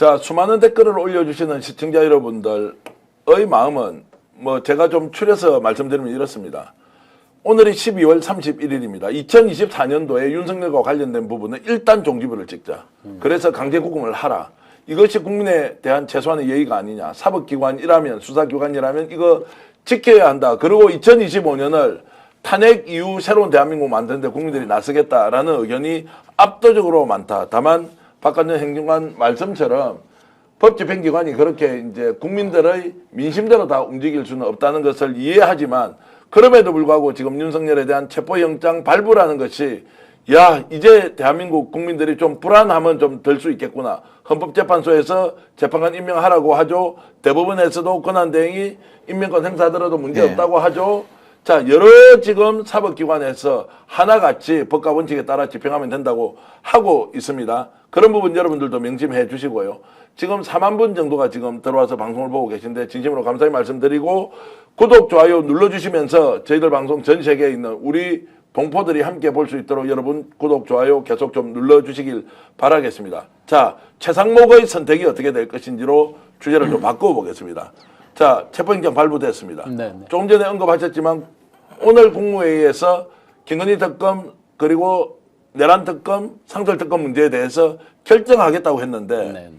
자, 수많은 댓글을 올려주시는 시청자 여러분들의 마음은 뭐 제가 좀 추려서 말씀드리면 이렇습니다. 오늘이 12월 31일입니다. 2024년도에 윤석열과 관련된 부분은 일단 종지부를 찍자. 그래서 강제구금을 하라. 이것이 국민에 대한 최소한의 예의가 아니냐. 사법기관이라면, 수사기관이라면 이거 지켜야 한다. 그리고 2025년을 탄핵 이후 새로운 대한민국 만드는데 국민들이 나서겠다라는 의견이 압도적으로 많다. 다만 박관전 행정관 말씀처럼 법집행기관이 그렇게 이제 국민들의 민심대로 다 움직일 수는 없다는 것을 이해하지만 그럼에도 불구하고 지금 윤석열에 대한 체포영장 발부라는 것이 야, 이제 대한민국 국민들이 좀 불안하면 좀 덜 수 있겠구나. 헌법재판소에서 재판관 임명하라고 하죠. 대법원에서도 권한대행이 임명권 행사하더라도 문제없다고 하죠. 자, 여러 지금 사법기관에서 하나같이 법과 원칙에 따라 집행하면 된다고 하고 있습니다. 그런 부분 여러분들도 명심해 주시고요. 지금 4만 분 정도가 지금 들어와서 방송을 보고 계신데 진심으로 감사의 말씀드리고 구독, 좋아요 눌러주시면서 저희들 방송 전 세계에 있는 우리 동포들이 함께 볼 수 있도록 여러분 구독, 좋아요 계속 좀 눌러주시길 바라겠습니다. 자, 최상목의 선택이 어떻게 될 것인지로 주제를 좀 바꿔보겠습니다. 자, 체포영장 발부됐습니다. 네네. 조금 전에 언급하셨지만 오늘 국무회의에서 김건희 특검 그리고 내란 특검, 상설 특검 문제에 대해서 결정하겠다고 했는데 네네.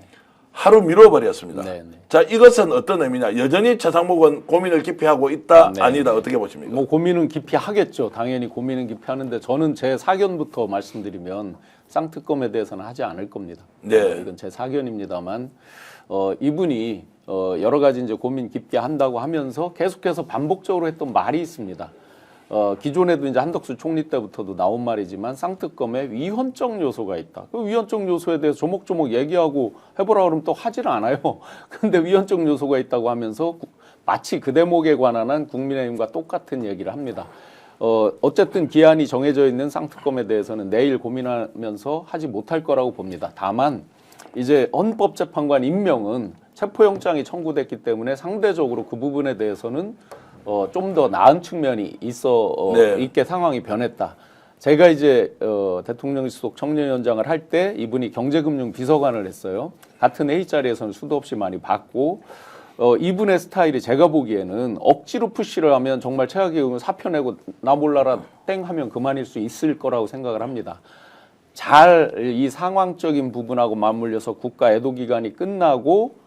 하루 미뤄버렸습니다. 네네. 자, 이것은 어떤 의미냐? 여전히 최상목은 고민을 깊이 하고 있다, 네네. 아니다 어떻게 보십니까? 뭐 고민은 깊이 하겠죠. 당연히 고민은 깊이 하는데 저는 제 사견부터 말씀드리면 쌍특검에 대해서는 하지 않을 겁니다. 네. 이건 제 사견입니다만 이분이 여러 가지 이제 고민 깊게 한다고 하면서 계속해서 반복적으로 했던 말이 있습니다. 기존에도 이제 한덕수 총리 때부터도 나온 말이지만 쌍특검에 위헌적 요소가 있다. 그 위헌적 요소에 대해서 조목조목 얘기하고 해보라 그러면 또 하질 않아요. 근데 위헌적 요소가 있다고 하면서 마치 그 대목에 관한 한 국민의힘과 똑같은 얘기를 합니다. 어쨌든 기한이 정해져 있는 쌍특검에 대해서는 내일 고민하면서 하지 못할 거라고 봅니다. 다만 이제 헌법재판관 임명은 체포영장이 청구됐기 때문에 상대적으로 그 부분에 대해서는 좀 더 나은 측면이 있게 상황이 변했다. 제가 이제 대통령실 소속 청년위원장을 할 때 이분이 경제금융 비서관을 했어요. 같은 회의 자리에서는 수도 없이 많이 봤고 이분의 스타일이 제가 보기에는 억지로 푸시를 하면 정말 최악의 경우 사표 내고 나 몰라라 땡 하면 그만일 수 있을 거라고 생각을 합니다. 잘 이 상황적인 부분하고 맞물려서 국가 애도기간이 끝나고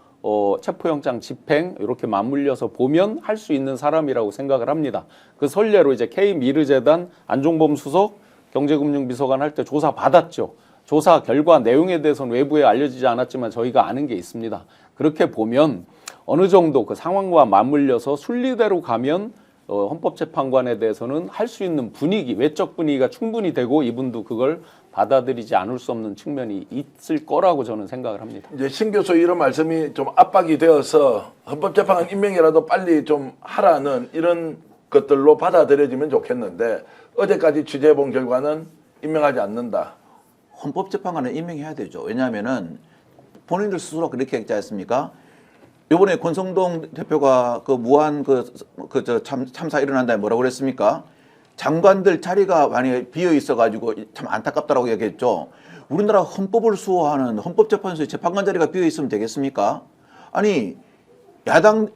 체포영장 집행 이렇게 맞물려서 보면 할 수 있는 사람이라고 생각을 합니다. 그 선례로 이제 K미르재단 안종범 수석 경제금융비서관 할 때 조사 받았죠. 조사 결과 내용에 대해서는 외부에 알려지지 않았지만 저희가 아는 게 있습니다. 그렇게 보면 어느 정도 그 상황과 맞물려서 순리대로 가면 헌법재판관에 대해서는 할 수 있는 분위기, 외적 분위기가 충분히 되고 이분도 그걸 받아들이지 않을 수 없는 측면이 있을 거라고 저는 생각을 합니다. 이제 신 교수 이런 말씀이 좀 압박이 되어서 헌법재판관 임명이라도 빨리 좀 하라는 이런 것들로 받아들여지면 좋겠는데 어제까지 취재해본 결과는 임명하지 않는다. 헌법재판관은 임명해야 되죠. 왜냐하면은 본인들 스스로 그렇게 했지 않습니까? 이번에 권성동 대표가 그 무한 참사 일어난 다음에 뭐라고 그랬습니까? 장관들 자리가 많이 비어 있어가지고 참 안타깝다라고 얘기했죠. 우리나라 헌법을 수호하는 헌법재판소의 재판관 자리가 비어 있으면 되겠습니까? 아니 야당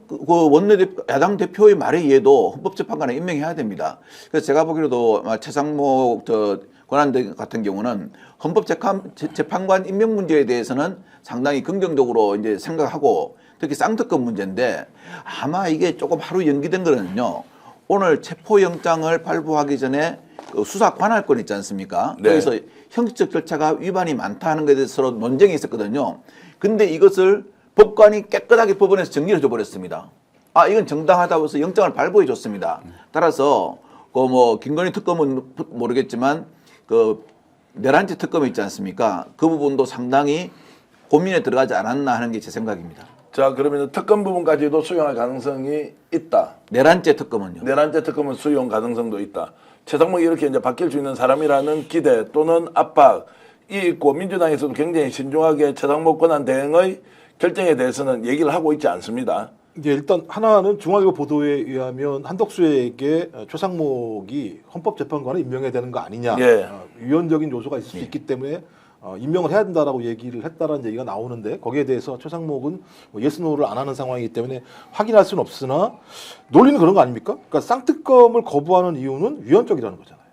야당 대표의 말에 의해도 헌법재판관에 임명해야 됩니다. 그래서 제가 보기로도 최상목 권한대 같은 경우는 헌법재판관 임명 문제에 대해서는 상당히 긍정적으로 이제 생각하고 특히 쌍특검 문제인데 아마 이게 조금 하루 연기된 거는요. 오늘 체포영장을 발부하기 전에 그 수사 관할권 있지 않습니까? 네. 거기서 형식적 절차가 위반이 많다는 것에 대해서 서로 논쟁이 있었거든요. 근데 이것을 법관이 깨끗하게 법원에서 정리를 해줘버렸습니다. 아, 이건 정당하다고 해서 영장을 발부해 줬습니다. 따라서 그 뭐 김건희 특검은 모르겠지만 그 내란죄 특검이 있지 않습니까? 그 부분도 상당히 고민에 들어가지 않았나 하는 게 제 생각입니다. 자, 그러면 특검 부분까지도 수용할 가능성이 있다. 내란죄 특검은요? 내란죄 특검은 수용 가능성도 있다. 최상목이 이렇게 이제 바뀔 수 있는 사람이라는 기대 또는 압박이 있고 민주당에서도 굉장히 신중하게 최상목 권한 대행의 결정에 대해서는 얘기를 하고 있지 않습니다. 이제 일단 하나는 중앙일보 보도에 의하면 한덕수에게 최상목이 헌법재판관을 임명해야 되는 거 아니냐. 예. 위헌적인 요소가 있을 수 있기 때문에 임명을 해야 된다라고 얘기를 했다라는 얘기가 나오는데 거기에 대해서 최상목은 뭐 예스노를 안 하는 상황이기 때문에 확인할 수는 없으나 논리는 그런 거 아닙니까? 그러니까 쌍특검을 거부하는 이유는 위헌적이라는 거잖아요.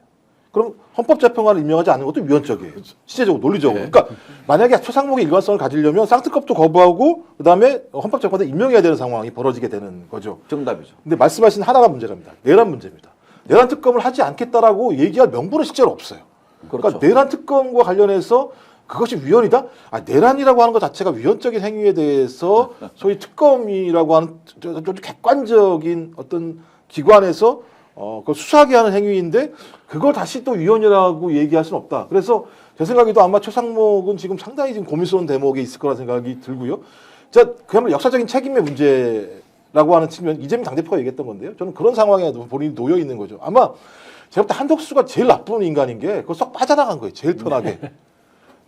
그럼 헌법재판관을 임명하지 않는 것도 위헌적이에요. 실제적으로 논리적으로. 그러니까 만약에 최상목의 일관성을 가지려면 쌍특검도 거부하고 그다음에 헌법재판관을 임명해야 되는 상황이 벌어지게 되는 거죠. 정답이죠. 근데 말씀하신 하나가 문제랍니다. 내란 문제입니다. 내란 특검을 하지 않겠다라고 얘기할 명분은 실제로 없어요. 그러니까 그렇죠. 내란 특검과 관련해서 그것이 위헌이다? 내란이라고 하는 것 자체가 위헌적인 행위에 대해서 소위 특검이라고 하는 좀 객관적인 어떤 기관에서 그걸 수사하게 하는 행위인데 그걸 다시 또 위헌이라고 얘기할 수는 없다. 그래서 제 생각에도 아마 최상목은 지금 상당히 지금 고민스러운 대목에 있을 거라 생각이 들고요. 자, 그야말로 역사적인 책임의 문제라고 하는 측면, 이재명 당대표가 얘기했던 건데요. 저는 그런 상황에 본인이 놓여 있는 거죠. 아마 제가 볼 때 한덕수가 제일 나쁜 인간인 게 그거 쏙 빠져나간 거예요. 제일 편하게.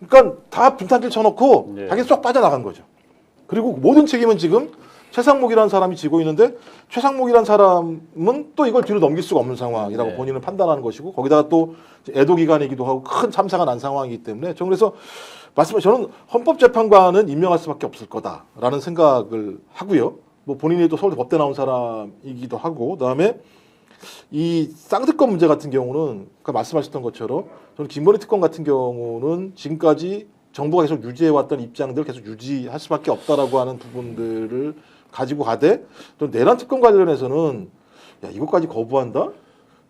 그러니까 다 분탄질 쳐놓고 자기 쏙 빠져나간 거죠. 그리고 모든 책임은 지금 최상목이라는 사람이 지고 있는데 최상목이라는 사람은 또 이걸 뒤로 넘길 수가 없는 상황이라고 본인은 판단하는 것이고 거기다가 또 애도 기간이기도 하고 큰 참사가 난 상황이기 때문에 저는 저는 헌법재판관은 임명할 수밖에 없을 거다라는 생각을 하고요. 뭐 본인이 또 서울대 법대 나온 사람이기도 하고 그다음에 이 쌍특검 문제 같은 경우는 아까 말씀하셨던 것처럼 저는 김건희 특검 같은 경우는 지금까지 정부가 계속 유지해왔던 입장들 계속 유지할 수밖에 없다라고 하는 부분들을 가지고 가되 또 내란 특검 관련해서는 야 이것까지 거부한다?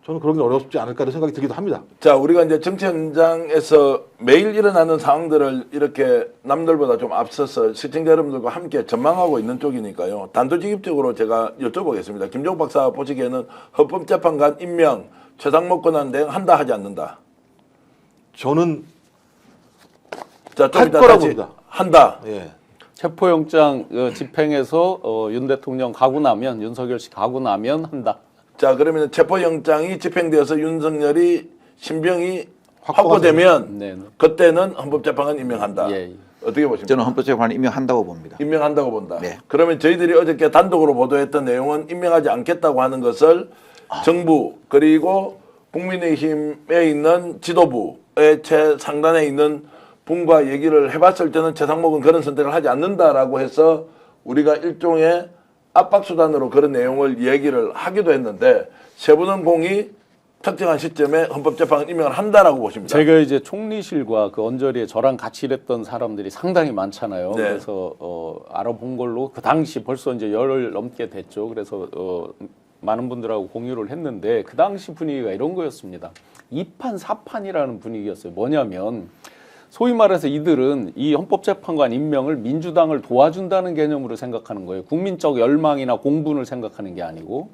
저는 그러긴 어렵지 않을까 생각이 들기도 합니다. 자, 우리가 이제 정치 현장에서 매일 일어나는 상황들을 이렇게 남들보다 좀 앞서서 시청자 여러분들과 함께 전망하고 있는 쪽이니까요. 단도직입적으로 제가 여쭤보겠습니다. 김종욱 박사 보시기에는 헌법재판관 임명, 최상목 권한 대행 한다 하지 않는다? 저는 자, 좀 할 이따 거라고 다시 봅니다. 한다. 예. 체포영장 집행해서 윤 대통령 가고 나면 윤석열 씨 가고 나면 한다. 자, 그러면 체포영장이 집행되어서 윤석열이 신병이 확보되면 확보되면 네. 그때는 헌법재판관 임명한다. 예. 어떻게 보십니까? 저는 헌법재판관 임명한다고 봅니다. 임명한다고 본다. 네. 그러면 저희들이 어저께 단독으로 보도했던 내용은 임명하지 않겠다고 하는 것을 정부 그리고 국민의힘에 있는 지도부의 최상단에 있는 분과 얘기를 해봤을 때는 최상목은 그런 선택을 하지 않는다라고 해서 우리가 일종의 압박수단으로 그런 내용을 얘기를 하기도 했는데 세 분은 공이 특정한 시점에 헌법재판관 임명을 한다라고 보십니다. 제가 이제 총리실과 그 언저리에 저랑 같이 일했던 사람들이 상당히 많잖아요. 네. 그래서 알아본 걸로 그 당시 벌써 이제 열흘 넘게 됐죠. 그래서 많은 분들하고 공유를 했는데 그 당시 분위기가 이런 거였습니다. 2판 4판이라는 분위기였어요. 뭐냐면 소위 말해서 이들은 이 헌법재판관 임명을 민주당을 도와준다는 개념으로 생각하는 거예요. 국민적 열망이나 공분을 생각하는 게 아니고.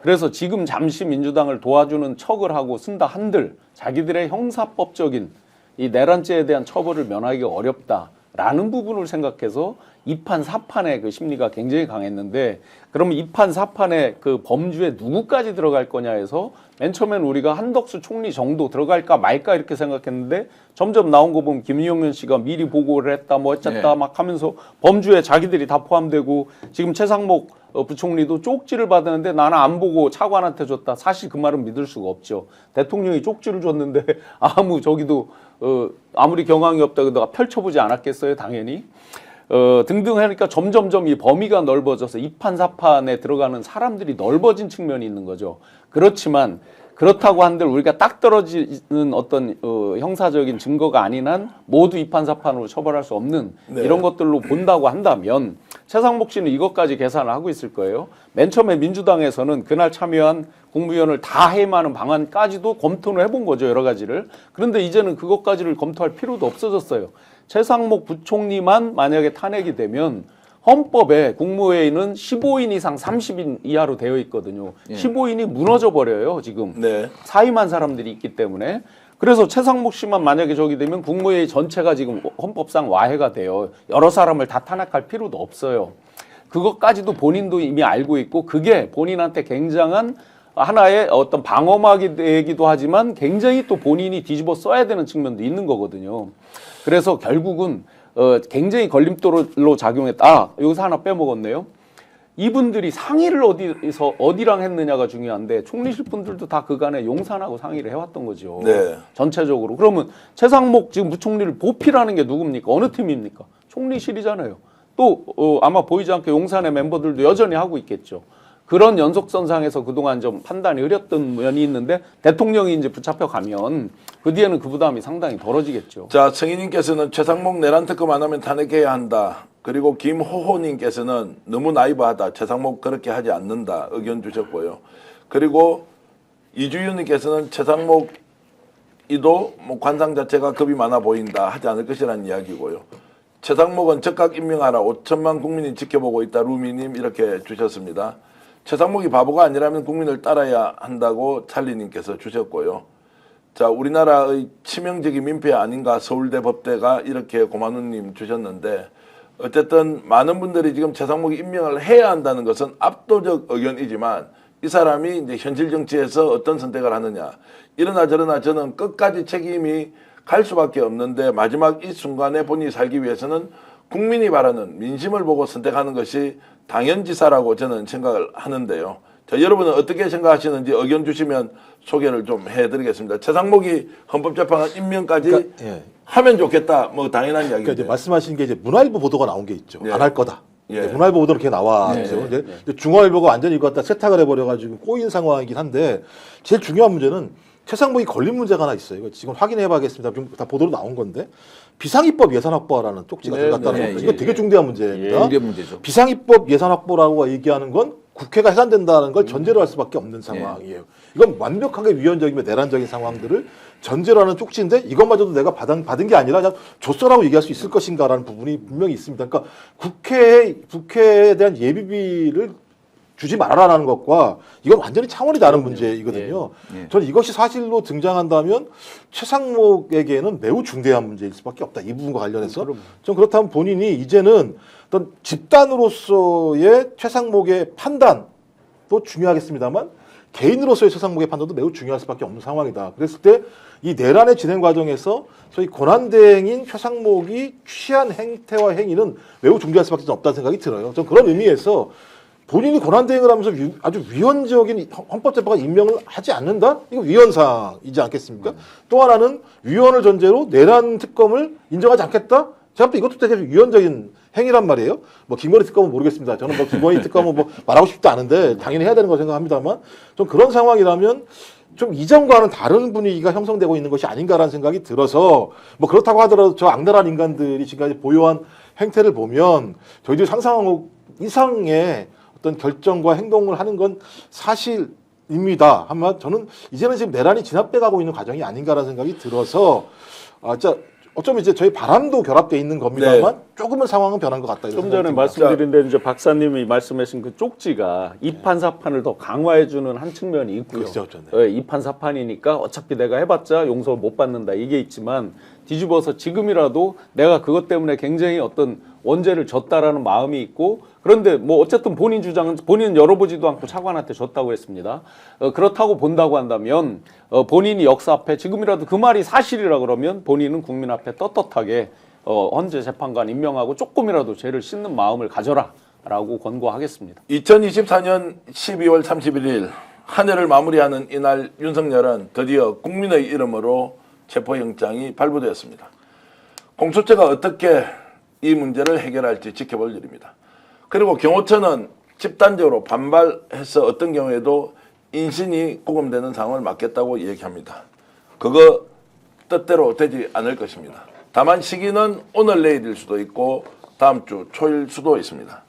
그래서 지금 잠시 민주당을 도와주는 척을 하고 쓴다 한들 자기들의 형사법적인 이 내란죄에 대한 처벌을 면하기가 어렵다라는 부분을 생각해서 2판 4판의 그 심리가 굉장히 강했는데 그러면 2판 4판의 그 범주에 누구까지 들어갈 거냐 해서 맨 처음엔 우리가 한덕수 총리 정도 들어갈까 말까 이렇게 생각했는데 점점 나온 거 보면 김용현 씨가 미리 보고를 했다 뭐 어쨌다 막 하면서 범주에 자기들이 다 포함되고 지금 최상목 부총리도 쪽지를 받았는데 나는 안 보고 차관한테 줬다. 사실 그 말은 믿을 수가 없죠. 대통령이 쪽지를 줬는데 아무리 경황이 없다 그러다가 펼쳐보지 않았겠어요 당연히. 등등 하니까 점점점 이 범위가 넓어져서 2판 4판에 들어가는 사람들이 넓어진 측면이 있는 거죠. 그렇지만 그렇다고 한들 우리가 딱 떨어지는 어떤 형사적인 증거가 아닌 한 모두 2판 4판으로 처벌할 수 없는 이런 것들로 본다고 한다면 최상목 씨는 이것까지 계산을 하고 있을 거예요. 맨 처음에 민주당에서는 그날 참여한 국무위원을 다 해임하는 방안까지도 검토를 해본 거죠. 여러 가지를. 그런데 이제는 그것까지를 검토할 필요도 없어졌어요. 최상목 부총리만 만약에 탄핵이 되면 헌법에 국무회의는 15인 이상 30인 이하로 되어 있거든요. 15인이 무너져 버려요, 지금. 네. 사임한 사람들이 있기 때문에. 그래서 최상목 씨만 만약에 저기 되면 국무회의 전체가 지금 헌법상 와해가 돼요. 여러 사람을 다 탄핵할 필요도 없어요. 그것까지도 본인도 이미 알고 있고 그게 본인한테 굉장한 하나의 어떤 방어막이 되기도 하지만 굉장히 또 본인이 뒤집어 써야 되는 측면도 있는 거거든요. 그래서 결국은 굉장히 걸림돌로 작용했다. 여기서 하나 빼먹었네요. 이분들이 상의를 어디랑 했느냐가 중요한데 총리실 분들도 다 그간에 용산하고 상의를 해왔던 거죠. 네. 전체적으로. 그러면 최상목 지금 부총리를 보필하는 게 누굽니까? 어느 팀입니까? 총리실이잖아요. 또 아마 보이지 않게 용산의 멤버들도 여전히 하고 있겠죠. 그런 연속선상에서 그동안 좀 판단이 흐렸던 면이 있는데 대통령이 이제 붙잡혀 가면 그 뒤에는 그 부담이 상당히 덜어지겠죠. 자, 성희님께서는 최상목 내란 특검 안 하면 탄핵해야 한다. 그리고 김호호님께서는 너무 나이브하다. 최상목 그렇게 하지 않는다. 의견 주셨고요. 그리고 이주윤님께서는 최상목 이도 뭐 관상 자체가 겁이 많아 보인다. 하지 않을 것이라는 이야기고요. 최상목은 즉각 임명하라. 5천만 국민이 지켜보고 있다. 루미님 이렇게 주셨습니다. 최상목이 바보가 아니라면 국민을 따라야 한다고 찰리님께서 주셨고요. 자, 우리나라의 치명적인 민폐 아닌가 서울대 법대가 이렇게 고만우님 주셨는데 어쨌든 많은 분들이 지금 최상목이 임명을 해야 한다는 것은 압도적 의견이지만 이 사람이 이제 현실 정치에서 어떤 선택을 하느냐 이러나 저러나 저는 끝까지 책임이 갈 수밖에 없는데 마지막 이 순간에 본인이 살기 위해서는 국민이 바라는 민심을 보고 선택하는 것이 당연지사라고 저는 생각을 하는데요. 자, 여러분은 어떻게 생각하시는지 의견 주시면 소개를 좀 해드리겠습니다. 최상목이 헌법재판관 임명까지 그러니까, 예. 하면 좋겠다. 뭐 당연한 이야기인데. 그러니까 이제 말씀하신 게 이제 문화일보 보도가 나온 게 있죠. 예. 안 할 거다. 예. 문화일보 보도로 이렇게 나왔죠. 이제 중앙일보가 완전히 이거 갖다 세탁을 해버려가지고 꼬인 상황이긴 한데 제일 중요한 문제는 최상목이 걸린 문제가 하나 있어요. 이거 지금 확인해봐야겠습니다. 지금 다 보도로 나온 건데 비상입법 예산 확보라는 쪽지가 들어갔다는 겁니다. 이거 되게 중대한 문제입니다. 이게 문제죠. 비상입법 예산 확보라고 얘기하는 건 국회가 해산된다는 걸 전제로 할 수밖에 없는 상황이에요. 이건 완벽하게 위헌적이며 내란적인 상황들을 전제로 하는 쪽지인데 이것마저도 내가 받은 게 아니라 그냥 줬어라고 얘기할 수 있을 것인가라는 부분이 분명히 있습니다. 그러니까 국회에 대한 예비비를 주지 말아라는 것과 이건 완전히 차원이 다른 문제이거든요. 저는 이것이 사실로 등장한다면 최상목에게는 매우 중대한 문제일 수밖에 없다. 이 부분과 관련해서. 좀 그렇다면 본인이 이제는 어떤 집단으로서의 최상목의 판단도 중요하겠습니다만 개인으로서의 최상목의 판단도 매우 중요할 수밖에 없는 상황이다. 그랬을 때 이 내란의 진행 과정에서 소위 권한대행인 최상목이 취한 행태와 행위는 매우 중대할 수밖에 없다는 생각이 들어요. 전 그런 의미에서 본인이 권한대행을 하면서 아주 위헌적인 헌법재판관 임명을 하지 않는다? 이거 위헌사항이지 않겠습니까? 또 하나는 위헌을 전제로 내란 특검을 인정하지 않겠다? 제가 볼 때 이것도 되게 위헌적인 행위란 말이에요. 뭐 김건희 특검은 모르겠습니다. 저는 뭐 김건희 특검은 뭐 말하고 싶지도 않은데 당연히 해야 되는 거 생각합니다만 좀 그런 상황이라면 좀 이전과는 다른 분위기가 형성되고 있는 것이 아닌가라는 생각이 들어서 뭐 그렇다고 하더라도 저 악랄한 인간들이 지금까지 보유한 행태를 보면 저희들이 상상한 이상의 어떤 결정과 행동을 하는 건 사실입니다. 하지만 저는 이제는 지금 내란이 진압돼가고 있는 과정이 아닌가라는 생각이 들어서 진짜 어쩌면 이제 저희 바람도 결합돼 있는 겁니다만 조금은 상황은 변한 것 같다. 이런 좀 생각이 전에 듭니다. 말씀드린 대로 이제 박사님이 말씀하신 그 쪽지가 이판사판을 더 강화해주는 한 측면이 있고요. 그렇죠, 네. 이판사판이니까 어차피 내가 해봤자 용서 못 받는다 이게 있지만 뒤집어서 지금이라도 내가 그것 때문에 굉장히 어떤 원죄를 졌다라는 마음이 있고 그런데 뭐 어쨌든 본인 주장은 본인은 열어보지도 않고 차관한테 졌다고 했습니다. 그렇다고 본다고 한다면 본인이 역사 앞에 지금이라도 그 말이 사실이라 그러면 본인은 국민 앞에 떳떳하게 헌재 재판관 임명하고 조금이라도 죄를 씻는 마음을 가져라라고 권고하겠습니다. 2024년 12월 31일 한 해를 마무리하는 이날 윤석열은 드디어 국민의 이름으로 체포영장이 발부되었습니다. 공수처가 어떻게 이 문제를 해결할지 지켜볼 일입니다. 그리고 경호처는 집단적으로 반발해서 어떤 경우에도 인신이 구금되는 상황을 막겠다고 얘기합니다. 그거 뜻대로 되지 않을 것입니다. 다만 시기는 오늘 내일일 수도 있고 다음 주 초일 수도 있습니다.